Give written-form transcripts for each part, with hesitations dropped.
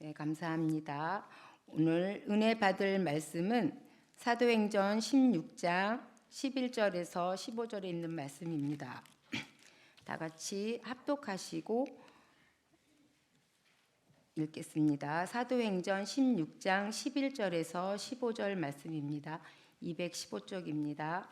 네, 감사합니다. 오늘 은혜 받을 말씀은 사도행전 16장 11절에서 15절에 있는 말씀입니다. 다 같이 합독하시고 읽겠습니다. 사도행전 16장 11절에서 15절 말씀입니다. 215쪽입니다.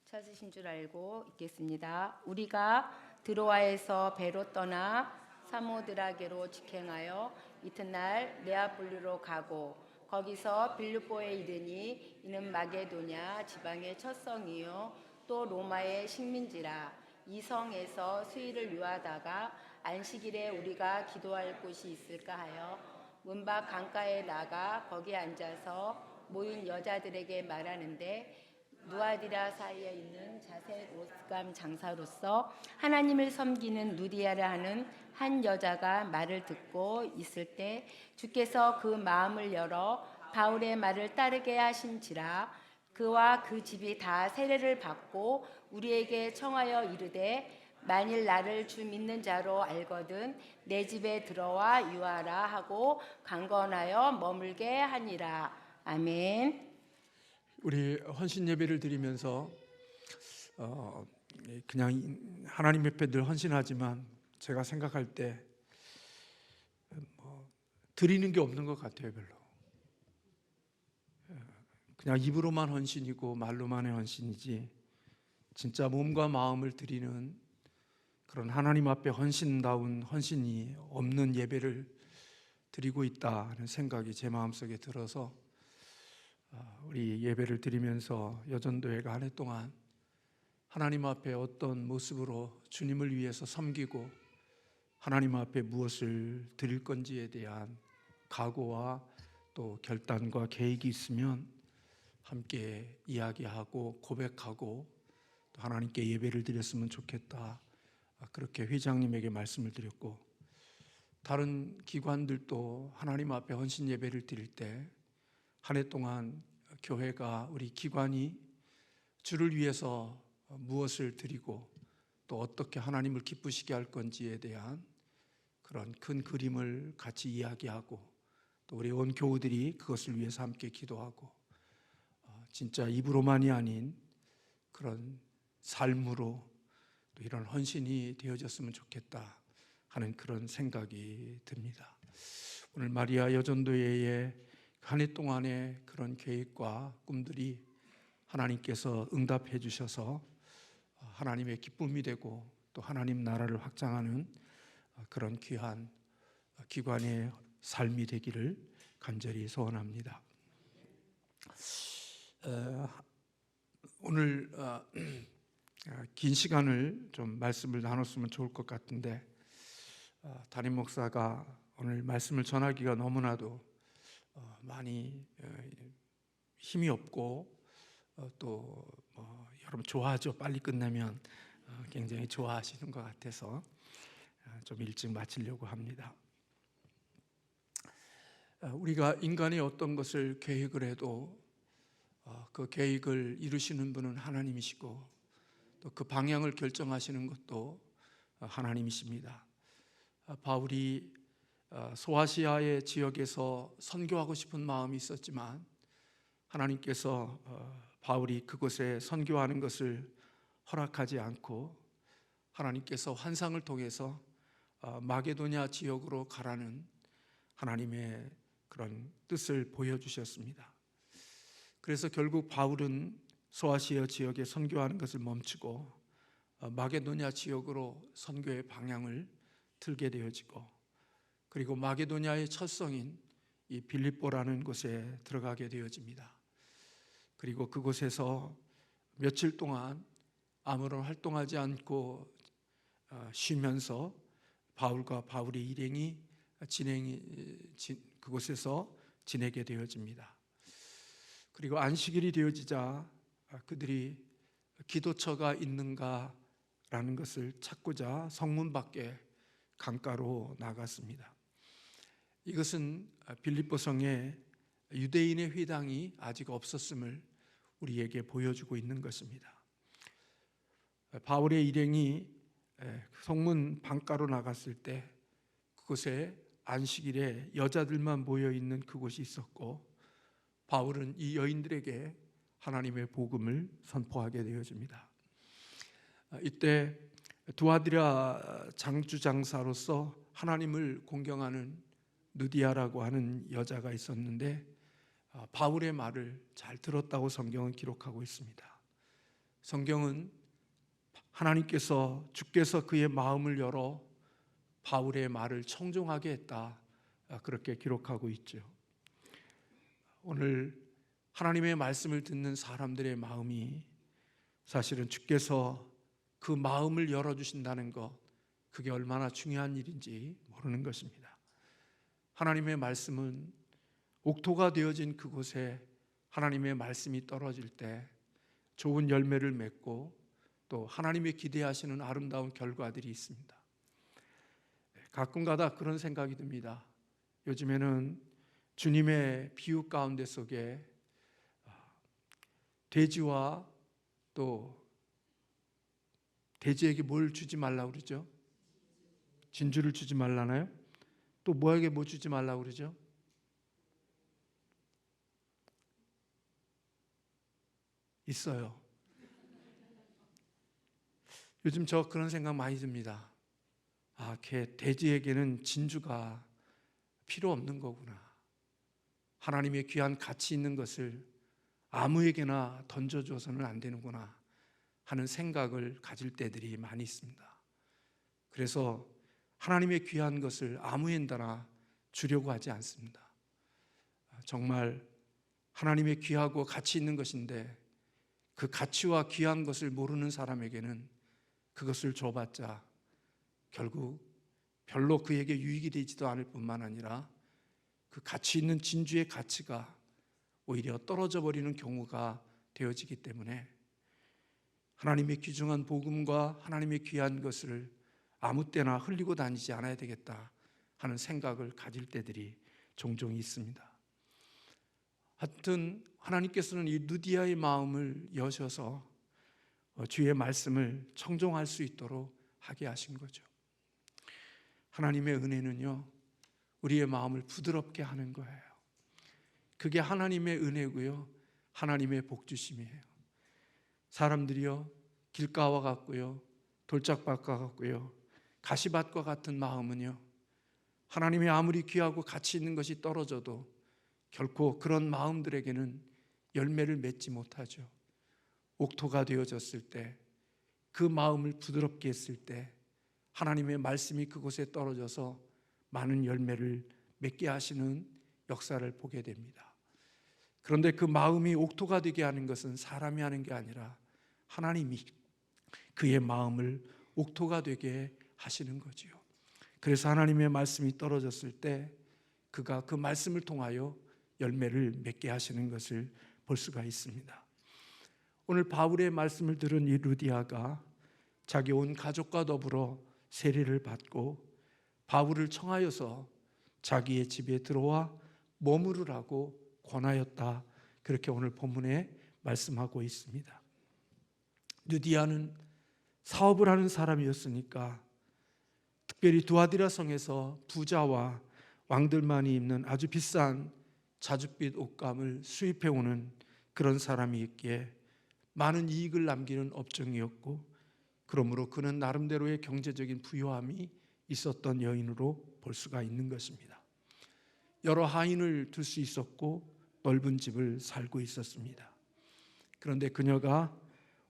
찾으신 줄 알고 읽겠습니다. 우리가 드로아에서 배로 떠나 사모드라게로 직행하여 이튿날 네아폴리로 가고 거기서 빌립보에 이르니 이는 마게도냐 지방의 첫 성이요 또 로마의 식민지라. 이 성에서 수일을 유하다가 안식일에 우리가 기도할 곳이 있을까 하여 문밖 강가에 나가 거기 앉아서 모인 여자들에게 말하는데, 누아디라 사이에 있는 자색 옷감 장사로서 하나님을 섬기는 누디아라 하는 한 여자가 말을 듣고 있을 때 주께서 그 마음을 열어 바울의 말을 따르게 하신지라. 그와 그 집이 다 세례를 받고 우리에게 청하여 이르되, 만일 나를 주 믿는 자로 알거든 내 집에 들어와 유하라 하고 강건하여 머물게 하니라. 아멘. 우리 헌신 예배를 드리면서 그냥 하나님 옆에 늘 헌신하지만 제가 생각할 때 드리는 게 없는 것 같아요. 별로. 그냥 입으로만 헌신이고 말로만의 헌신이지 진짜 몸과 마음을 드리는 그런 하나님 앞에 헌신다운 헌신이 없는 예배를 드리고 있다는 생각이 제 마음속에 들어서 우리 예배를 드리면서 여전도회가 한 해 동안 하나님 앞에 어떤 모습으로 주님을 위해서 섬기고 하나님 앞에 무엇을 드릴 건지에 대한 각오와 또 결단과 계획이 있으면 함께 이야기하고 고백하고 또 하나님께 예배를 드렸으면 좋겠다, 그렇게 회장님에게 말씀을 드렸고, 다른 기관들도 하나님 앞에 헌신 예배를 드릴 때 한 해 동안 교회가, 우리 기관이 주를 위해서 무엇을 드리고 또 어떻게 하나님을 기쁘시게 할 건지에 대한 그런 큰 그림을 같이 이야기하고 또 우리 온 교우들이 그것을 위해서 함께 기도하고 진짜 입으로만이 아닌 그런 삶으로 또 이런 헌신이 되어졌으면 좋겠다 하는 그런 생각이 듭니다. 오늘 마리아 여전도회의 한 해 동안의 그런 계획과 꿈들이 하나님께서 응답해 주셔서 하나님의 기쁨이 되고 또 하나님 나라를 확장하는 그런 귀한 기관의 삶이 되기를 간절히 소원합니다. 오늘 긴 시간을 좀 말씀을 나눴으면 좋을 것 같은데 담임 목사가 오늘 말씀을 전하기가 너무나도 많이 힘이 없고 또 여러분 좋아하죠. 빨리 끝내면 굉장히 좋아하시는 것 같아서 좀 일찍 마치려고 합니다. 우리가 인간이 어떤 것을 계획을 해도 그 계획을 이루시는 분은 하나님이시고 또 그 방향을 결정하시는 것도 하나님이십니다. 바울이 소아시아의 지역에서 선교하고 싶은 마음이 있었지만 하나님께서 바울이 그곳에 선교하는 것을 허락하지 않고 하나님께서 환상을 통해서 마게도냐 지역으로 가라는 하나님의 그런 뜻을 보여주셨습니다. 그래서 결국 바울은 소아시아 지역에 선교하는 것을 멈추고 마게도냐 지역으로 선교의 방향을 틀게 되어지고, 그리고 마게도냐의 첫 성인 이 빌립보라는 곳에 들어가게 되어집니다. 그리고 그곳에서 며칠 동안 아무런 활동하지 않고 쉬면서 바울과 바울의 일행이 그곳에서 지내게 되어집니다. 그리고 안식일이 되어지자 그들이 기도처가 있는가라는 것을 찾고자 성문 밖에 강가로 나갔습니다. 이것은 빌립보 성에 유대인의 회당이 아직 없었음을 우리에게 보여주고 있는 것입니다. 바울의 일행이 성문 방가로 나갔을 때 그곳에 안식일에 여자들만 모여 있는 그곳이 있었고, 바울은 이 여인들에게 하나님의 복음을 선포하게 되어집니다. 이때 두아디라 장주장사로서 하나님을 공경하는 누디아라고 하는 여자가 있었는데, 바울의 말을 잘 들었다고 성경은 기록하고 있습니다. 성경은 하나님께서, 주께서 그의 마음을 열어 바울의 말을 청종하게 했다, 그렇게 기록하고 있죠. 오늘 하나님의 말씀을 듣는 사람들의 마음이 사실은 주께서 그 마음을 열어주신다는 것, 그게 얼마나 중요한 일인지 모르는 것입니다. 하나님의 말씀은 옥토가 되어진 그곳에 하나님의 말씀이 떨어질 때 좋은 열매를 맺고 또 하나님의 기대하시는 아름다운 결과들이 있습니다. 가끔가다 그런 생각이 듭니다. 요즘에는 주님의 비유 가운데 속에 돼지와 또 돼지에게 뭘 주지 말라고 그러죠? 진주를 주지 말라나요? 또 뭐에게 뭐 주지 말라고 그러죠? 있어요. 요즘 저 그런 생각 많이 듭니다. 돼지에게는 진주가 필요 없는 거구나. 하나님의 귀한 가치 있는 것을 아무에게나 던져줘서는 안 되는구나 하는 생각을 가질 때들이 많이 있습니다. 그래서 하나님의 귀한 것을 아무에나 주려고 하지 않습니다. 정말 하나님의 귀하고 가치 있는 것인데 그 가치와 귀한 것을 모르는 사람에게는 그것을 줘봤자 결국 별로 그에게 유익이 되지도 않을 뿐만 아니라 그 가치 있는 진주의 가치가 오히려 떨어져 버리는 경우가 되어지기 때문에 하나님의 귀중한 복음과 하나님의 귀한 것을 아무 때나 흘리고 다니지 않아야 되겠다 하는 생각을 가질 때들이 종종 있습니다. 하여튼 하나님께서는 이 누디아의 마음을 여셔서 주의 말씀을 청종할 수 있도록 하게 하신 거죠. 하나님의 은혜는요, 우리의 마음을 부드럽게 하는 거예요. 그게 하나님의 은혜고요, 하나님의 복주심이에요. 사람들이요, 길가와 같고요, 돌짝밭과 같고요, 가시밭과 같은 마음은요, 하나님의 아무리 귀하고 가치 있는 것이 떨어져도 결코 그런 마음들에게는 열매를 맺지 못하죠. 옥토가 되어졌을 때, 그 마음을 부드럽게 했을 때 하나님의 말씀이 그곳에 떨어져서 많은 열매를 맺게 하시는 역사를 보게 됩니다. 그런데 그 마음이 옥토가 되게 하는 것은 사람이 하는 게 아니라 하나님이 그의 마음을 옥토가 되게 하시는 거지요. 그래서 하나님의 말씀이 떨어졌을 때 그가 그 말씀을 통하여 열매를 맺게 하시는 것을 볼 수가 있습니다. 오늘 바울의 말씀을 들은 이 루디아가 자기 온 가족과 더불어 세례를 받고 바울을 청하여서 자기의 집에 들어와 머무르라고 권하였다, 그렇게 오늘 본문에 말씀하고 있습니다. 루디아는 사업을 하는 사람이었으니까 특별히 두아디라 성에서 부자와 왕들만이 입는 아주 비싼 자줏빛 옷감을 수입해오는 그런 사람이었기에 많은 이익을 남기는 업종이었고, 그러므로 그는 나름대로의 경제적인 부유함이 있었던 여인으로 볼 수가 있는 것입니다. 여러 하인을 둘 수 있었고 넓은 집을 살고 있었습니다. 그런데 그녀가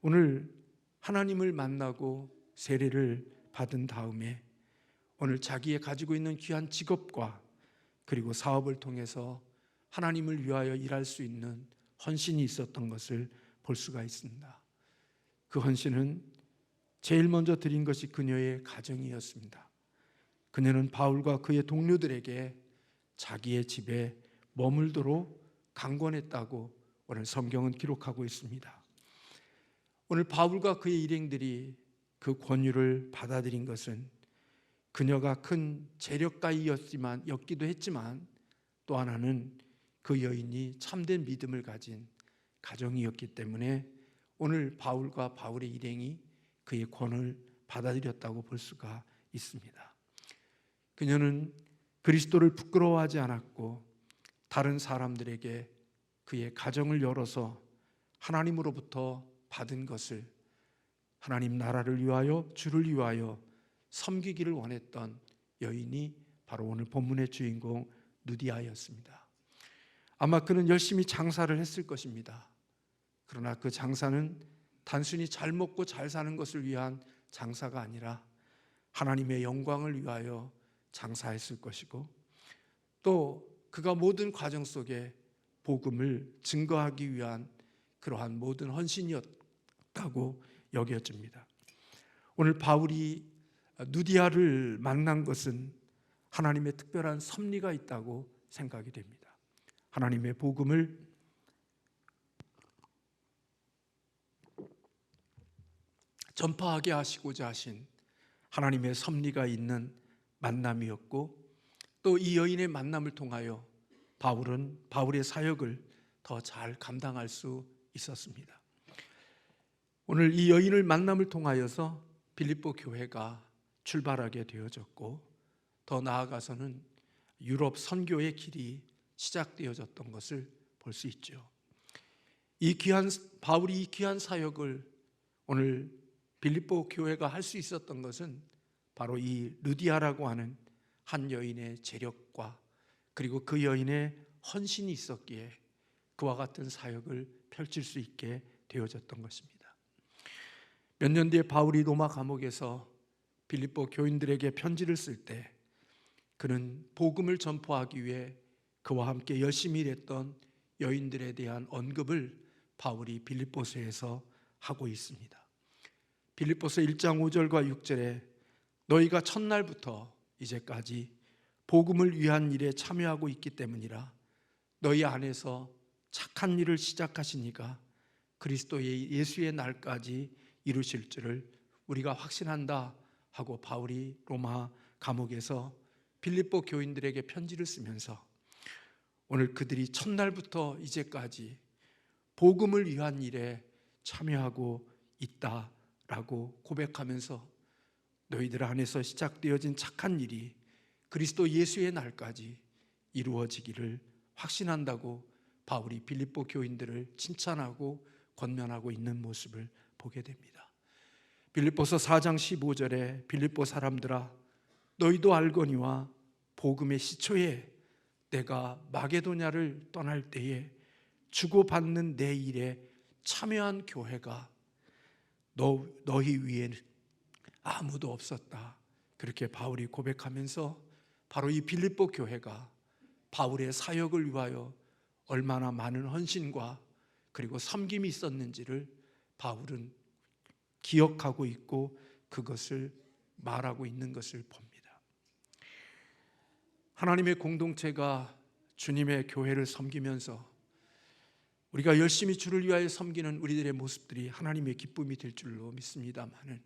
오늘 하나님을 만나고 세례를 받은 다음에 오늘 자기의 가지고 있는 귀한 직업과 그리고 사업을 통해서 하나님을 위하여 일할 수 있는 헌신이 있었던 것을 볼 수가 있습니다. 그 헌신은 제일 먼저 드린 것이 그녀의 가정이었습니다. 그녀는 바울과 그의 동료들에게 자기의 집에 머물도록 강권했다고 오늘 성경은 기록하고 있습니다. 오늘 바울과 그의 일행들이 그 권유를 받아들인 것은 그녀가 큰 재력가이었기도 했지만 또 하나는 그 여인이 참된 믿음을 가진 가정이었기 때문에 오늘 바울과 바울의 일행이 그의 권을 받아들였다고 볼 수가 있습니다. 그녀는 그리스도를 부끄러워하지 않았고 다른 사람들에게 그의 가정을 열어서 하나님으로부터 받은 것을 하나님 나라를 위하여 주를 위하여 섬기기를 원했던 여인이 바로 오늘 본문의 주인공 누디아였습니다. 아마 그는 열심히 장사를 했을 것입니다. 그러나 그 장사는 단순히 잘 먹고 잘 사는 것을 위한 장사가 아니라 하나님의 영광을 위하여 장사했을 것이고 또 그가 모든 과정 속에 복음을 증거하기 위한 그러한 모든 헌신이었다고 여겨집니다. 오늘 바울이 누디아를 만난 것은 하나님의 특별한 섭리가 있다고 생각이 됩니다. 하나님의 복음을 전파하게 하시고자 하신 하나님의 섭리가 있는 만남이었고 또 이 여인의 만남을 통하여 바울은 바울의 사역을 더 잘 감당할 수 있었습니다. 오늘 이 여인을 만남을 통하여서 빌립보 교회가 출발하게 되어졌고 더 나아가서는 유럽 선교의 길이 시작되어졌던 것을 볼 수 있죠. 바울이 이 귀한 사역을 오늘 빌립보 교회가 할 수 있었던 것은 바로 이 루디아라고 하는 한 여인의 재력과 그리고 그 여인의 헌신이 있었기에 그와 같은 사역을 펼칠 수 있게 되어졌던 것입니다. 몇 년 뒤에 바울이 로마 감옥에서 빌립보 교인들에게 편지를 쓸 때 그는 복음을 전포하기 위해 그와 함께 열심히 일했던 여인들에 대한 언급을 바울이 빌립보서에서 하고 있습니다. 빌립보서 1장 5절과 6절에 너희가 첫날부터 이제까지 복음을 위한 일에 참여하고 있기 때문이라 너희 안에서 착한 일을 시작하신 이가 그리스도의 예수의 날까지 이루실 줄을 우리가 확신한다 하고 바울이 로마 감옥에서 빌립보 교인들에게 편지를 쓰면서 오늘 그들이 첫날부터 이제까지 복음을 위한 일에 참여하고 있다라고 고백하면서 너희들 안에서 시작되어진 착한 일이 그리스도 예수의 날까지 이루어지기를 확신한다고 바울이 빌립보 교인들을 칭찬하고 권면하고 있는 모습을 보게 됩니다. 빌립보서 4장 15절에 빌립보 사람들아 너희도 알거니와 복음의 시초에 내가 마게도냐를 떠날 때에 주고받는 내 일에 참여한 교회가 너희 위에는 아무도 없었다. 그렇게 바울이 고백하면서 바로 이 빌립보 교회가 바울의 사역을 위하여 얼마나 많은 헌신과 그리고 섬김이 있었는지를 바울은 기억하고 있고 그것을 말하고 있는 것을 봅니다. 하나님의 공동체가 주님의 교회를 섬기면서 우리가 열심히 주를 위하여 섬기는 우리들의 모습들이 하나님의 기쁨이 될 줄로 믿습니다만은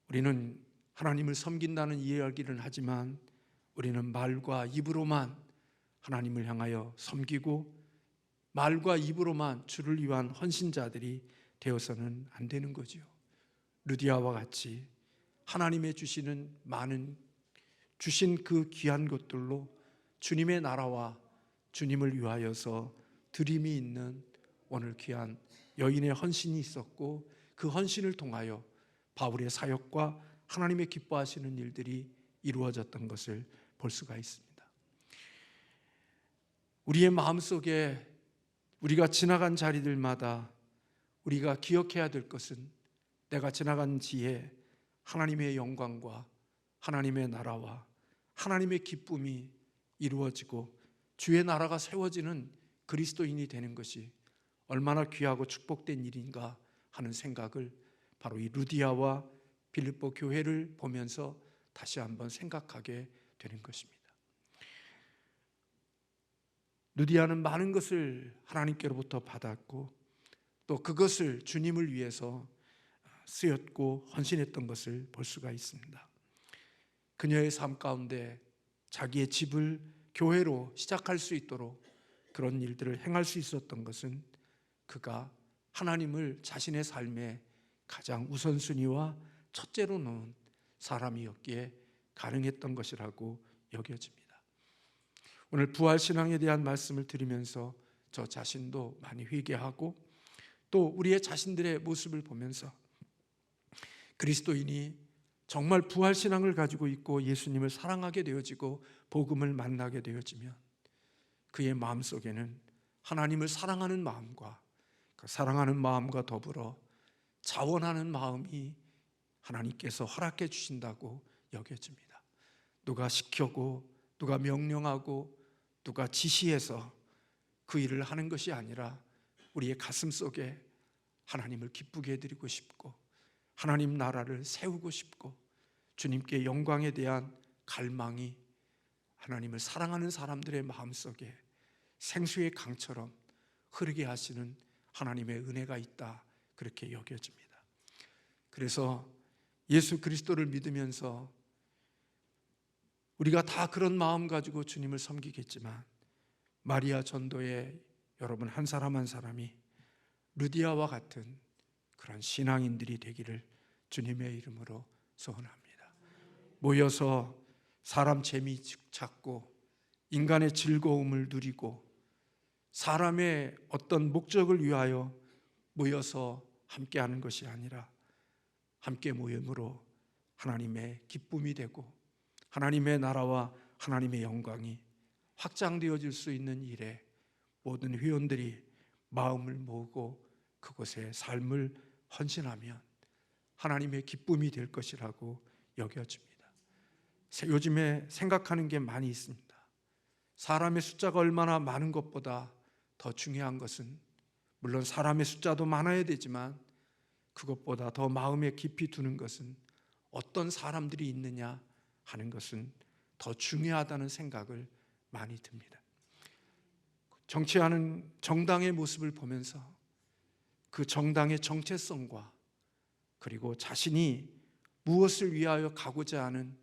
우리는 하나님을 섬긴다는 이야기를 하지만 우리는 말과 입으로만 하나님을 향하여 섬기고 말과 입으로만 주를 위한 헌신자들이 되어서는 안 되는 거지요. 루디아와 같이 하나님의 주시는 주신 그 귀한 것들로 주님의 나라와 주님을 위하여서 드림이 있는 오늘 귀한 여인의 헌신이 있었고 그 헌신을 통하여 바울의 사역과 하나님의 기뻐하시는 일들이 이루어졌던 것을 볼 수가 있습니다. 우리의 마음속에 우리가 지나간 자리들마다 우리가 기억해야 될 것은 내가 지나간 지에 하나님의 영광과 하나님의 나라와 하나님의 기쁨이 이루어지고 주의 나라가 세워지는 그리스도인이 되는 것이 얼마나 귀하고 축복된 일인가 하는 생각을 바로 이 루디아와 빌립보 교회를 보면서 다시 한번 생각하게 되는 것입니다. 루디아는 많은 것을 하나님께로부터 받았고 또 그것을 주님을 위해서 쓰였고 헌신했던 것을 볼 수가 있습니다. 그녀의 삶 가운데 자기의 집을 교회로 시작할 수 있도록 그런 일들을 행할 수 있었던 것은 그가 하나님을 자신의 삶의 가장 우선순위와 첫째로는 사람이었기에 가능했던 것이라고 여겨집니다. 오늘 부활신앙에 대한 말씀을 들으면서 저 자신도 많이 회개하고 또 우리의 자신들의 모습을 보면서 그리스도인이 정말 부활신앙을 가지고 있고 예수님을 사랑하게 되어지고 복음을 만나게 되어지면 그의 마음속에는 하나님을 사랑하는 마음과 그 사랑하는 마음과 더불어 자원하는 마음이 하나님께서 허락해 주신다고 여겨집니다. 누가 시켜고 누가 명령하고 누가 지시해서 그 일을 하는 것이 아니라 우리의 가슴 속에 하나님을 기쁘게 해드리고 싶고 하나님 나라를 세우고 싶고 주님께 영광에 대한 갈망이 하나님을 사랑하는 사람들의 마음속에 생수의 강처럼 흐르게 하시는 하나님의 은혜가 있다, 그렇게 여겨집니다. 그래서 예수 그리스도를 믿으면서 우리가 다 그런 마음 가지고 주님을 섬기겠지만 마리아 전도의 여러분 한 사람 한 사람이 루디아와 같은 그런 신앙인들이 되기를 주님의 이름으로 소원합니다. 모여서 사람 재미 찾고 인간의 즐거움을 누리고 사람의 어떤 목적을 위하여 모여서 함께하는 것이 아니라 함께 모임으로 하나님의 기쁨이 되고 하나님의 나라와 하나님의 영광이 확장되어질 수 있는 일에 모든 회원들이 마음을 모으고 그곳에 삶을 헌신하면 하나님의 기쁨이 될 것이라고 여겨집니다. 요즘에 생각하는 게 많이 있습니다. 사람의 숫자가 얼마나 많은 것보다 더 중요한 것은 물론 사람의 숫자도 많아야 되지만 그것보다 더 마음에 깊이 두는 것은 어떤 사람들이 있느냐 하는 것은 더 중요하다는 생각을 많이 듭니다. 정치하는 정당의 모습을 보면서 그 정당의 정체성과 그리고 자신이 무엇을 위하여 가고자 하는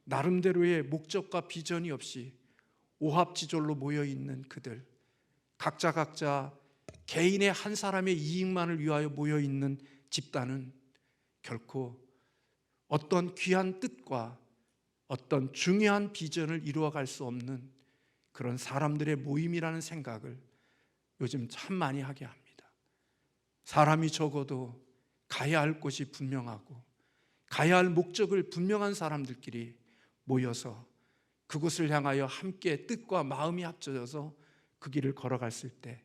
나름대로의 목적과 비전이 없이 오합지졸로 모여있는 그들, 각자 개인의 한 사람의 이익만을 위하여 모여있는 집단은 결코 어떤 귀한 뜻과 어떤 중요한 비전을 이루어갈 수 없는 그런 사람들의 모임이라는 생각을 요즘 참 많이 하게 합니다. 사람이 적어도 가야 할 곳이 분명하고 가야 할 목적을 분명한 사람들끼리 모여서 그곳을 향하여 함께 뜻과 마음이 합쳐져서 그 길을 걸어갔을 때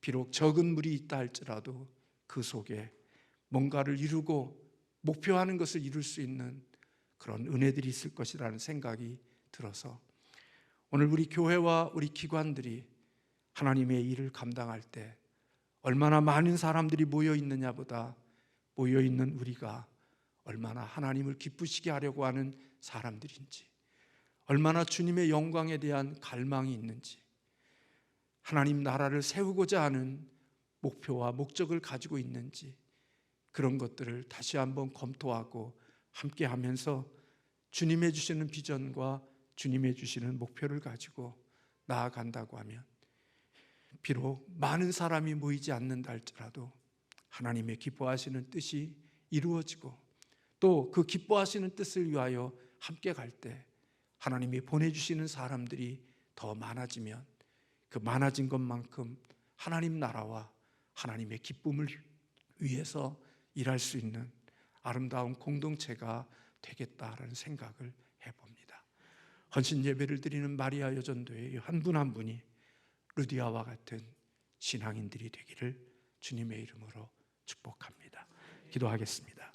비록 적은 물이 있다 할지라도 그 속에 뭔가를 이루고 목표하는 것을 이룰 수 있는 그런 은혜들이 있을 것이라는 생각이 들어서 오늘 우리 교회와 우리 기관들이 하나님의 일을 감당할 때 얼마나 많은 사람들이 모여 있느냐보다 모여 있는 우리가 얼마나 하나님을 기쁘시게 하려고 하는 사람들인지, 얼마나 주님의 영광에 대한 갈망이 있는지, 하나님 나라를 세우고자 하는 목표와 목적을 가지고 있는지, 그런 것들을 다시 한번 검토하고 함께 하면서 주님의 주시는 비전과 주님의 주시는 목표를 가지고 나아간다고 하면 비록 많은 사람이 모이지 않는다 할지라도 하나님의 기뻐하시는 뜻이 이루어지고 또 그 기뻐하시는 뜻을 위하여 함께 갈 때 하나님이 보내주시는 사람들이 더 많아지면 그 많아진 것만큼 하나님 나라와 하나님의 기쁨을 위해서 일할 수 있는 아름다운 공동체가 되겠다라는 생각을 해봅니다. 헌신 예배를 드리는 마리아 여전도의 한 분 한 분이 루디아와 같은 신앙인들이 되기를 주님의 이름으로 축복합니다. 기도하겠습니다.